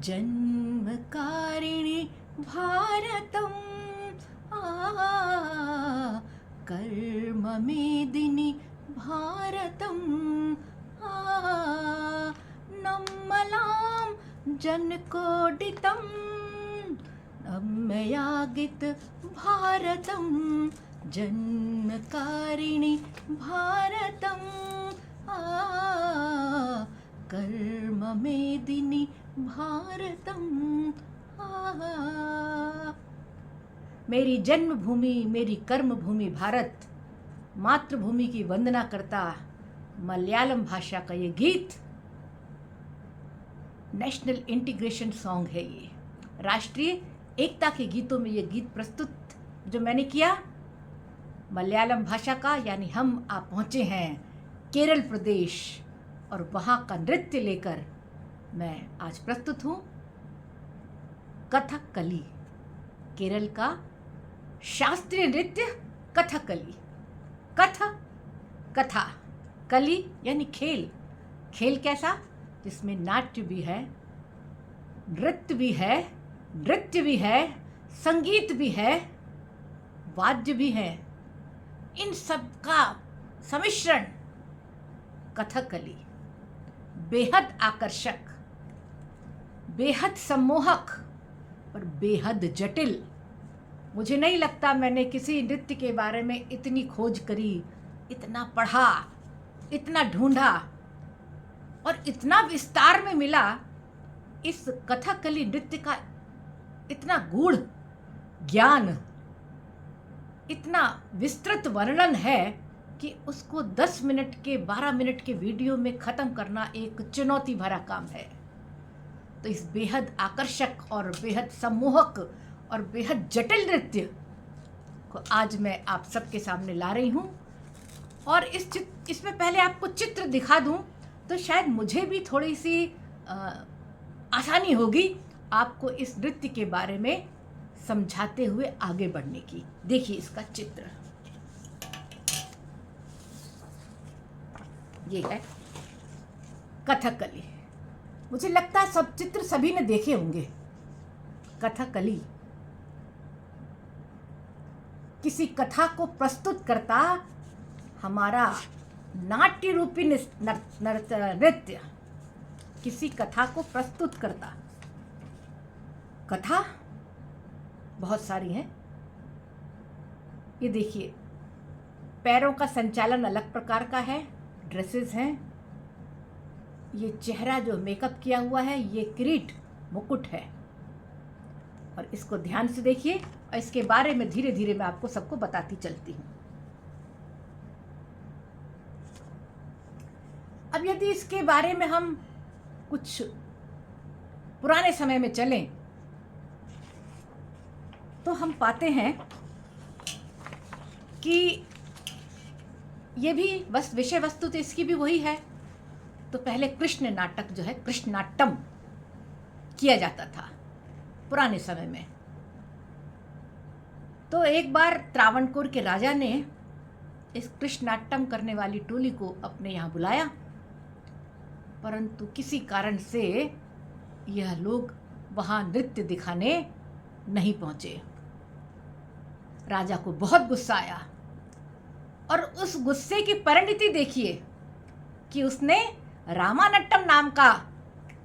जन्मकारिणि भारतम् कर्ममेदिनि भारतम् नम्मलां जनकोडितं नम्मयागित भारतं जन्मकारिणि भारतम् कर्ममेदिनि भारतम् मेरी जन्मभूमि मेरी कर्मभूमि भारत, मातृभूमि की वंदना करता मलयालम भाषा का ये गीत नेशनल इंटीग्रेशन सॉन्ग है। ये राष्ट्रीय एकता के गीतों में ये गीत प्रस्तुत जो मैंने किया मलयालम भाषा का, यानी हम आप पहुँचे हैं केरल प्रदेश और वहाँ का नृत्य लेकर मैं आज प्रस्तुत हूँ कथकली, केरल का शास्त्रीय नृत्य कथकली। कथा, कली यानी खेल, खेल कैसा जिसमें नाट्य भी है, नृत्य भी है, नृत्य भी है, संगीत भी है, वाद्य भी है, इन सब का सम्मिश्रण कथकली। बेहद आकर्षक, बेहद सम्मोहक और बेहद जटिल। मुझे नहीं लगता मैंने किसी नृत्य के बारे में इतनी खोज करी, इतना पढ़ा, इतना ढूंढा और इतना विस्तार में मिला। इस कथकली नृत्य का इतना गूढ़ ज्ञान, इतना विस्तृत वर्णन है कि उसको 10 मिनट के 12 मिनट के वीडियो में ख़त्म करना एक चुनौती भरा काम है। तो इस बेहद आकर्षक और बेहद सम्मोहक और बेहद जटिल नृत्य को आज मैं आप सबके सामने ला रही हूँ। और इसमें पहले आपको चित्र दिखा दूँ तो शायद मुझे भी थोड़ी सी आसानी होगी आपको इस नृत्य के बारे में समझाते हुए आगे बढ़ने की। देखिए इसका चित्र, ये है कथकली। मुझे लगता है सब चित्र सभी ने देखे होंगे। कथकली किसी कथा को प्रस्तुत करता हमारा नाट्य रूपी नृत्य, किसी कथा को प्रस्तुत करता। कथा बहुत सारी हैं। ये देखिए पैरों का संचालन अलग प्रकार का है, ड्रेसेस हैं, ये चेहरा जो मेकअप किया हुआ है ये किरीट मुकुट है। और इसको ध्यान से देखिए और इसके बारे में धीरे धीरे मैं आपको सबको बताती चलती हूँ। अब यदि इसके बारे में हम कुछ पुराने समय में चलें तो हम पाते हैं कि ये भी बस विषय वस्तु तो इसकी भी वही है। तो पहले कृष्ण नाटक जो है, कृष्णाट्टम किया जाता था पुराने समय में। तो एक बार त्रावणकोर के राजा ने इस कृष्णाट्टम करने वाली टोली को अपने यहाँ बुलाया, परंतु किसी कारण से यह लोग वहाँ नृत्य दिखाने नहीं पहुँचे। राजा को बहुत गुस्सा आया और उस गुस्से की परिणति देखिए कि उसने रामानट्टम नाम का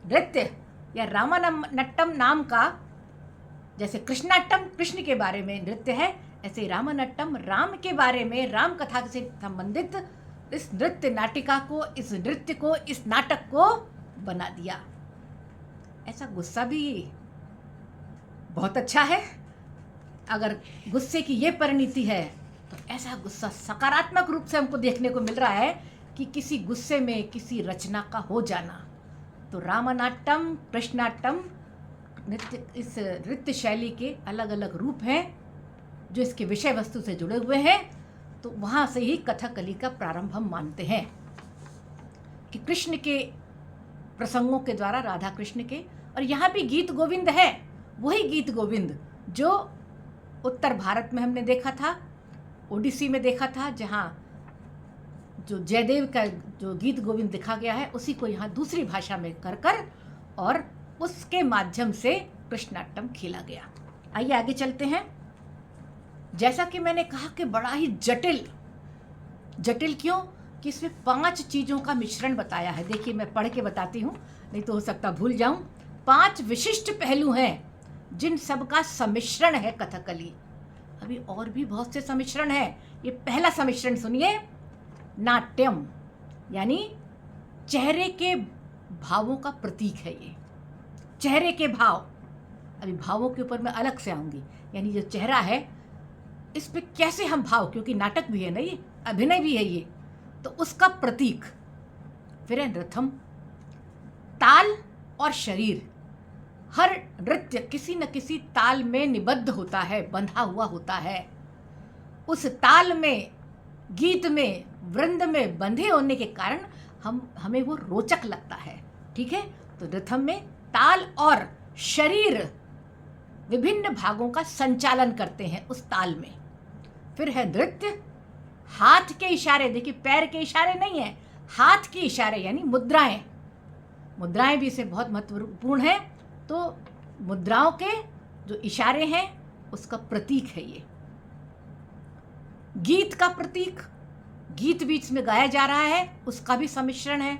नृत्य या रामानट्टम नाम का, जैसे कृष्णाट्टम कृष्ण के बारे में नृत्य है, ऐसे रामानट्टम राम के बारे में, राम कथा से संबंधित इस नृत्य नाटिका को, इस नृत्य को, इस नाटक को बना दिया। ऐसा गुस्सा भी बहुत अच्छा है। अगर गुस्से की ये परिणति है तो ऐसा गुस्सा सकारात्मक रूप से हमको देखने को मिल रहा है कि किसी गुस्से में किसी रचना का हो जाना। तो रामानाट्टम, कृष्णाट्टम नृत्य, इस नृत्य शैली के अलग अलग रूप हैं जो इसके विषय वस्तु से जुड़े हुए हैं। तो वहाँ से ही कथकली का प्रारंभ हम मानते हैं कि कृष्ण के प्रसंगों के द्वारा, राधा कृष्ण के। और यहाँ भी गीत गोविंद है, वही गीत गोविंद जो उत्तर भारत में हमने देखा था, ओडिसी में देखा था, जहाँ जो जयदेव का जो गीत गोविंद लिखा गया है उसी को यहाँ दूसरी भाषा में कर और उसके माध्यम से कृष्णाटम खेला गया। आइए आगे चलते हैं। जैसा कि मैंने कहा कि बड़ा ही जटिल क्यों कि इसमें 5 चीज़ों का मिश्रण बताया है। देखिए मैं पढ़ के बताती हूँ, नहीं तो हो सकता भूल जाऊँ। 5 विशिष्ट पहलू हैं जिन सब का सम्मिश्रण है कथकली। अभी और भी बहुत से सम्मिश्रण है। ये पहला सम्मिश्रण सुनिए, नाट्यम, यानी चेहरे के भावों का प्रतीक है। ये चेहरे के भाव, अभी भावों के ऊपर मैं अलग से आऊंगी। यानी जो चेहरा है इस पे कैसे हम भाव, क्योंकि नाटक भी है ना, ये अभिनय भी है ये, तो उसका प्रतीक। फिर है नृत्यम, ताल और शरीर। हर नृत्य किसी न किसी ताल में निबद्ध होता है, बंधा हुआ होता है। उस ताल में, गीत में, वृंद में बंधे होने के कारण हमें वो रोचक लगता है। ठीक है, तो नृत्यम में ताल और शरीर विभिन्न भागों का संचालन करते हैं उस ताल में। फिर है नृत्य, हाथ के इशारे। देखिए पैर के इशारे नहीं है, हाथ के इशारे यानी मुद्राएं। मुद्राएं भी इसे बहुत महत्वपूर्ण है। तो मुद्राओं के जो इशारे हैं उसका प्रतीक है ये। गीत का प्रतीक, गीत बीच में गाया जा रहा है, उसका भी सम्मिश्रण है।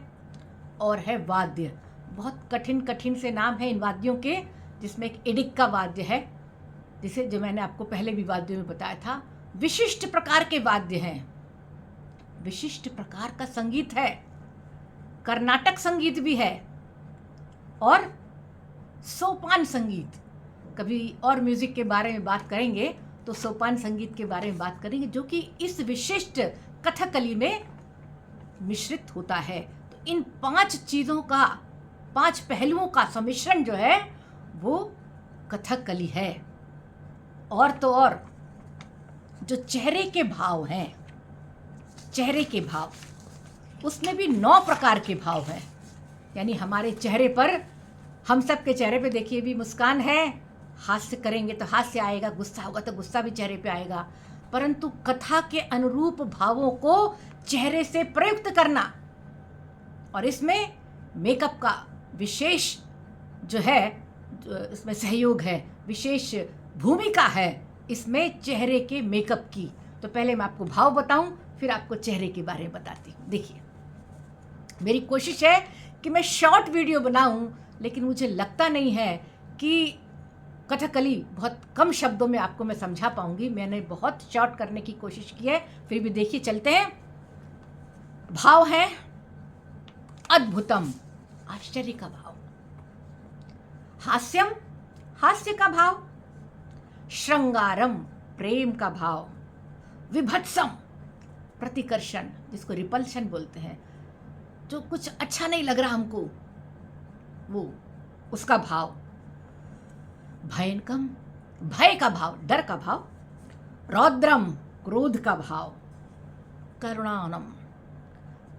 और है वाद्य, बहुत कठिन से नाम है इन वाद्यों के, जिसमें एक इडिक का वाद्य है, जिसे जो मैंने आपको पहले भी वाद्यों में बताया था। विशिष्ट प्रकार के वाद्य हैं, विशिष्ट प्रकार का संगीत है, कर्नाटक संगीत भी है और सोपान संगीत। कभी और म्यूजिक के बारे में बात करेंगे तो सोपान संगीत के बारे में बात करेंगे, जो कि इस विशिष्ट कथकली में मिश्रित होता है। तो इन 5 चीज़ों का, 5 पहलुओं का सम्मिश्रण जो है वो कथकली है। और तो और जो चेहरे के भाव हैं, चेहरे के भाव, उसमें भी 9 प्रकार के भाव हैं। यानी हमारे चेहरे पर, हम सब के चेहरे पे देखिए भी मुस्कान है, हास्य करेंगे तो हास्य आएगा, गुस्सा होगा तो गुस्सा भी चेहरे पे आएगा। परंतु कथा के अनुरूप भावों को चेहरे से प्रयुक्त करना, और इसमें मेकअप का विशेष जो है, इसमें सहयोग है, विशेष भूमिका है इसमें चेहरे के मेकअप की। तो पहले मैं आपको भाव बताऊं, फिर आपको चेहरे के बारे में बताती हूँ। देखिए मेरी कोशिश है कि मैं शॉर्ट वीडियो बनाऊं, लेकिन मुझे लगता नहीं है कि कथकली बहुत कम शब्दों में आपको मैं समझा पाऊंगी। मैंने बहुत शॉर्ट करने की कोशिश की है, फिर भी देखिए चलते हैं। भाव है अद्भुतम, आश्चर्य का भाव। हास्यम, हास्य का भाव। श्रृंगारम, प्रेम का भाव। विभत्सम, प्रतिकर्षण, जिसको रिपल्शन बोलते हैं, जो कुछ अच्छा नहीं लग रहा हमको, वो उसका भाव। भयंकम, भय का भाव, डर का भाव। रौद्रम, क्रोध का भाव। करुणानम,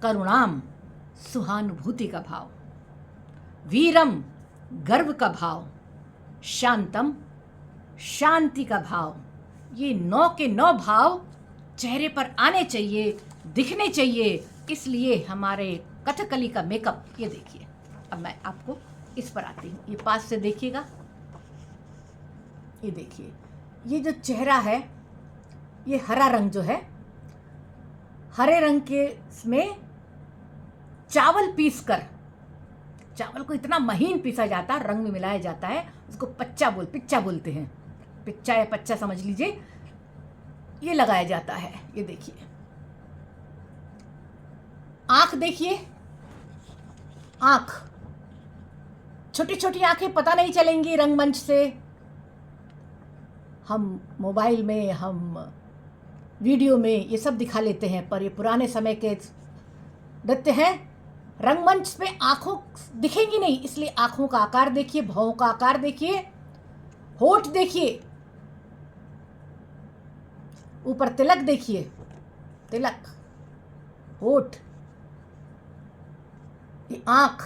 करुणाम, सुहानुभूति का भाव। वीरम, गर्व का भाव। शांतम, शांति का भाव। ये 9 के 9 भाव चेहरे पर आने चाहिए, दिखने चाहिए। इसलिए हमारे कथकली का मेकअप, ये देखिए, अब मैं आपको इस पर आती हूँ। ये पास से देखिएगा, ये देखिए, ये जो चेहरा है, ये हरा रंग जो है, हरे रंग के इसमें चावल पीस कर, चावल को इतना महीन पीसा जाता है, रंग में मिलाया जाता है, उसको पिच्चा बोलते हैं, पिच्चा या पच्चा समझ लीजिए, ये लगाया जाता है। ये देखिए, आंख देखिए, आंख, छोटी छोटी आंखें पता नहीं चलेंगी रंगमंच से। हम मोबाइल में, हम वीडियो में ये सब दिखा लेते हैं, पर ये पुराने समय के नृत्य हैं। रंगमंच पे आंखों दिखेंगी नहीं, इसलिए आंखों का आकार देखिए, भौं का आकार देखिए, होठ देखिए, ऊपर तिलक देखिए, तिलक, होठ, ये आंख।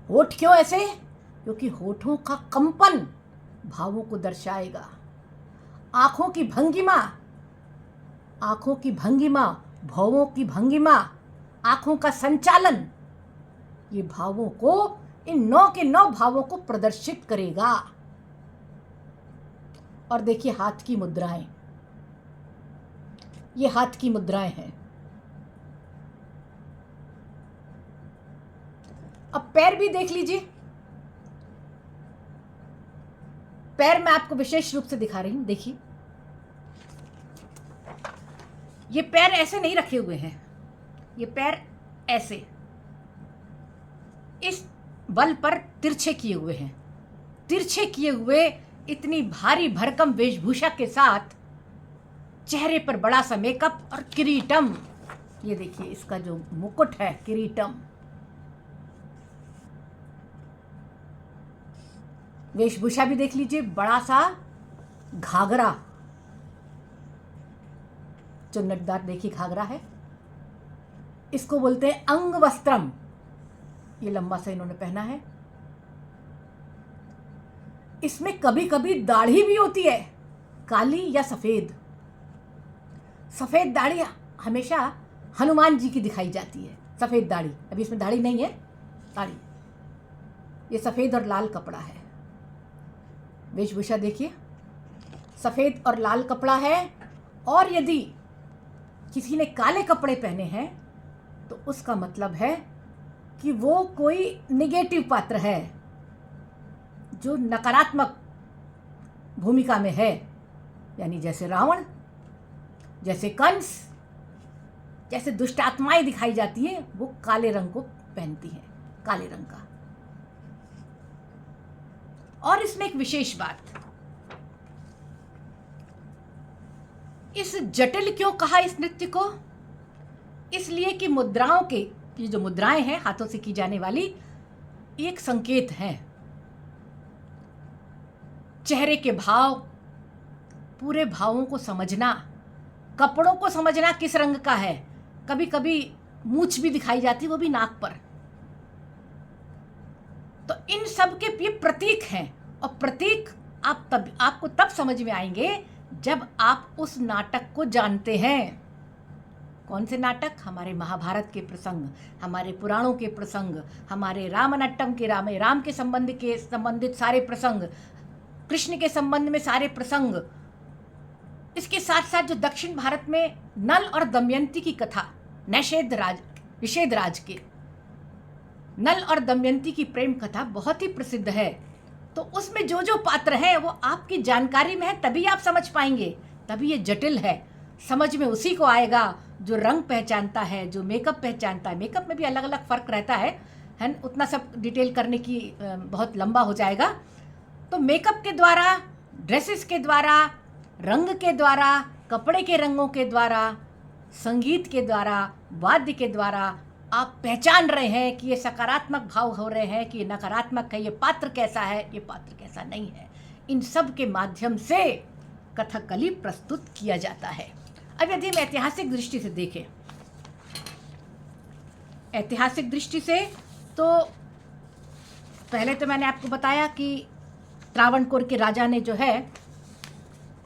होठ क्यों ऐसे? क्योंकि होठों का कंपन भावों को दर्शाएगा। आंखों की भंगिमा, आंखों की भंगिमा, भावों की भंगिमा, आंखों का संचालन, ये भावों को इन 9 के 9 भावों को प्रदर्शित करेगा। और देखिए हाथ की मुद्राएं, ये हाथ की मुद्राएं हैं। अब पैर भी देख लीजिए। पैर मैं आपको विशेष रूप से दिखा रही हूं, देखिए ये पैर ऐसे नहीं रखे हुए हैं, ये पैर ऐसे इस बल पर तिरछे किए हुए हैं। तिरछे किए हुए इतनी भारी भरकम वेशभूषा के साथ, चेहरे पर बड़ा सा मेकअप और किरीटम, ये देखिए इसका जो मुकुट है, किरीटम। वेशभूषा भी देख लीजिए, बड़ा सा घाघरा, चुन्नटदार देखिए घाघरा है, इसको बोलते हैं अंग वस्त्रम। ये लंबा सा इन्होंने पहना है। इसमें कभी कभी दाढ़ी भी होती है, काली या सफेद। सफेद दाढ़ी हमेशा हनुमान जी की दिखाई जाती है, सफेद दाढ़ी। अभी इसमें दाढ़ी नहीं है, दाढ़ी। ये सफेद और लाल कपड़ा है। वेशभूषा देखिए, सफेद और लाल कपड़ा है। और यदि किसी ने काले कपड़े पहने हैं तो उसका मतलब है कि वो कोई निगेटिव पात्र है, जो नकारात्मक भूमिका में है। यानी जैसे रावण, जैसे कंस, जैसे दुष्ट आत्माएं दिखाई जाती हैं, वो काले रंग को पहनती हैं, काले रंग का। और इसमें एक विशेष बात, इस जटिल क्यों कहा इस नृत्य को? इसलिए कि मुद्राओं के, ये जो मुद्राएं हैं हाथों से की जाने वाली, एक संकेत है। चेहरे के भाव, पूरे भावों को समझना, कपड़ों को समझना किस रंग का है। कभी कभी मूंछ भी दिखाई जाती है, वो भी नाक पर। तो इन सब के ये प्रतीक हैं। और प्रतीक आपको तब समझ में आएंगे जब आप उस नाटक को जानते हैं। कौन से नाटक? हमारे महाभारत के प्रसंग, हमारे पुराणों के प्रसंग, हमारे रामनाट्यम के, राम के संबंधित सारे प्रसंग, कृष्ण के संबंध में सारे प्रसंग। इसके साथ साथ जो दक्षिण भारत में नल और दमयंती की कथा, निषेध राज के नल और दमयंती की प्रेम कथा बहुत ही प्रसिद्ध है। तो उसमें जो जो पात्र हैं वो आपकी जानकारी में है, तभी आप समझ पाएंगे। तभी ये जटिल है, समझ में उसी को आएगा जो रंग पहचानता है, जो मेकअप पहचानता है। मेकअप में भी अलग अलग फ़र्क रहता है उतना सब डिटेल करने की बहुत लंबा हो जाएगा। तो मेकअप के द्वारा, ड्रेसेस के द्वारा, रंग के द्वारा, कपड़े के रंगों के द्वारा, संगीत के द्वारा, वाद्य के द्वारा आप पहचान रहे हैं कि ये सकारात्मक भाव हो रहे हैं कि ये नकारात्मक है, ये पात्र कैसा है, ये पात्र कैसा नहीं है। इन सब के माध्यम से कथकली प्रस्तुत किया जाता है। अब यदि हम ऐतिहासिक दृष्टि से देखें, ऐतिहासिक दृष्टि से, तो पहले तो मैंने आपको बताया कि त्रावणकोर के राजा ने जो है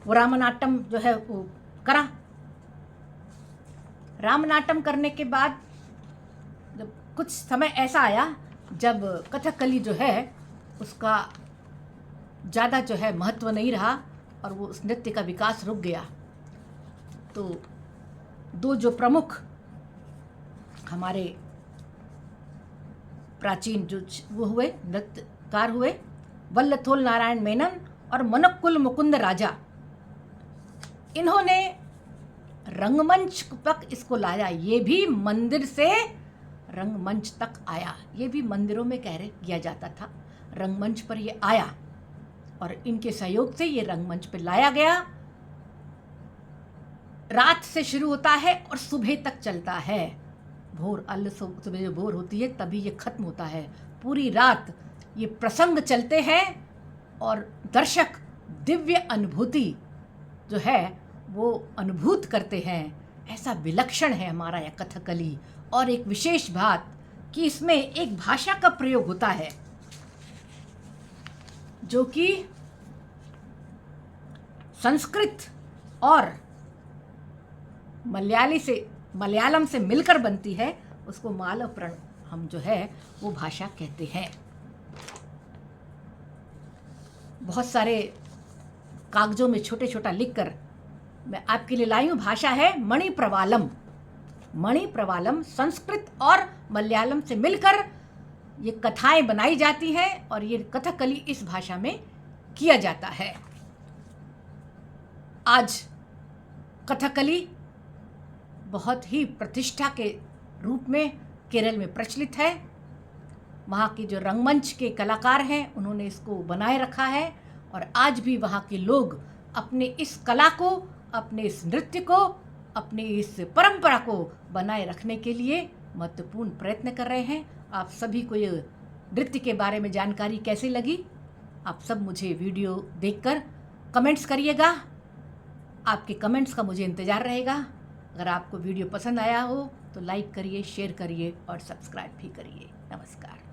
वो रामनाट्यम जो है वो करा। रामनाट्यम करने के बाद जब कुछ समय ऐसा आया जब कथकली जो है उसका ज़्यादा जो है महत्व नहीं रहा और वो उस नृत्य का विकास रुक गया, तो दो जो प्रमुख हमारे प्राचीन जो वो हुए नृत्यकार हुए, वल्लथोल नारायण मेनन और मनक्कुल मुकुंद राजा, इन्होंने रंगमंच तक इसको लाया। ये भी मंदिर से रंगमंच तक आया। ये भी मंदिरों में किया जाता था, रंगमंच पर ये आया और इनके सहयोग से ये रंगमंच पर लाया गया। रात से शुरू होता है और सुबह तक चलता है। भोर सुबह जो भोर होती है तभी ये खत्म होता है। पूरी रात ये प्रसंग चलते हैं और दर्शक दिव्य अनुभूति जो है वो अनुभूत करते हैं। ऐसा विलक्षण है हमारा यह कथकली। और एक विशेष बात कि इसमें एक भाषा का प्रयोग होता है जो कि संस्कृत और मलयालम से मिलकर बनती है। उसको मालवप्रण हम जो है वो भाषा कहते हैं। बहुत सारे कागज़ों में छोटे छोटा लिखकर मैं आपके लिए लाई हूँ। भाषा है मणि प्रवालम। मणि प्रवालम संस्कृत और मलयालम से मिलकर ये कथाएं बनाई जाती हैं और ये कथकली इस भाषा में किया जाता है। आज कथकली बहुत ही प्रतिष्ठा के रूप में केरल में प्रचलित है। वहाँ के जो रंगमंच के कलाकार हैं उन्होंने इसको बनाए रखा है और आज भी वहाँ के लोग अपने इस कला को, अपने इस नृत्य को, अपनी इस परंपरा को बनाए रखने के लिए महत्वपूर्ण प्रयत्न कर रहे हैं। आप सभी को ये नृत्य के बारे में जानकारी कैसी लगी? आप सब मुझे वीडियो देखकर कमेंट्स करिएगा। आपके कमेंट्स का मुझे इंतज़ार रहेगा। अगर आपको वीडियो पसंद आया हो तो लाइक करिए, शेयर करिए और सब्सक्राइब भी करिए। नमस्कार।